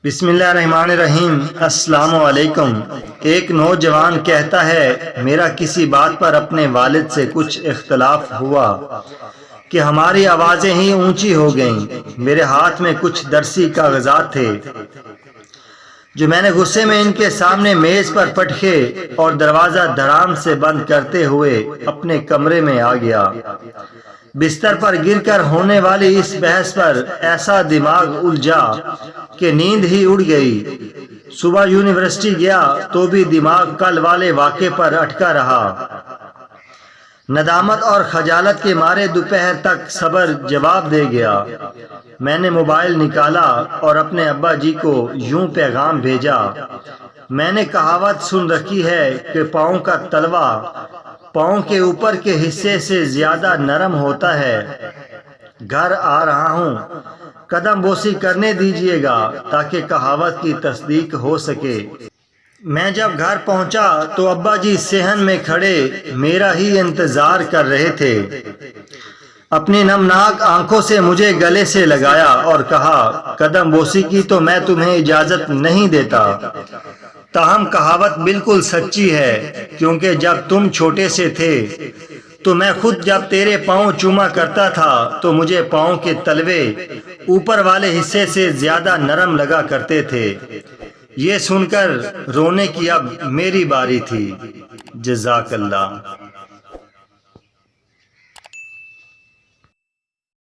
بسم اللہ الرحمن الرحیم۔ السلام علیکم۔ ایک نوجوان کہتا ہے میرا کسی بات پر اپنے والد سے کچھ اختلاف ہوا کہ ہماری آوازیں ہی اونچی ہو گئیں۔ میرے ہاتھ میں کچھ درسی کاغذات تھے جو میں نے غصے میں ان کے سامنے میز پر پٹکے اور دروازہ دھڑام سے بند کرتے ہوئے اپنے کمرے میں آ گیا۔ بستر پر گر کر ہونے والی اس بحث پر ایسا دماغ الجھا کہ نیند ہی اڑ گئی۔ صبح یونیورسٹی گیا تو بھی دماغ کل والے واقعے پر اٹکا رہا۔ ندامت اور خجالت کے مارے دوپہر تک صبر جواب دے گیا۔ میں نے موبائل نکالا اور اپنے ابا جی کو یوں پیغام بھیجا، میں نے کہاوت سن رکھی ہے کہ پاؤں کا تلوا پاؤں کے اوپر کے حصے سے زیادہ نرم ہوتا ہے۔ گھر آ رہا ہوں، قدم بوسی کرنے دیجیے گا تاکہ کہاوت کی تصدیق ہو سکے۔ میں جب گھر پہنچا تو ابا جی صحن میں کھڑے میرا ہی انتظار کر رہے تھے۔ اپنی نمناک آنکھوں سے مجھے گلے سے لگایا اور کہا، قدم بوسی کی تو میں تمہیں اجازت نہیں دیتا، تاہم کہاوت بالکل سچی ہے، کیونکہ جب تم چھوٹے سے تھے تو میں خود جب تیرے پاؤں چوما کرتا تھا تو مجھے پاؤں کے تلوے اوپر والے حصے سے زیادہ نرم لگا کرتے تھے۔ یہ سن کر رونے کی اب میری باری تھی۔ جزاک اللہ۔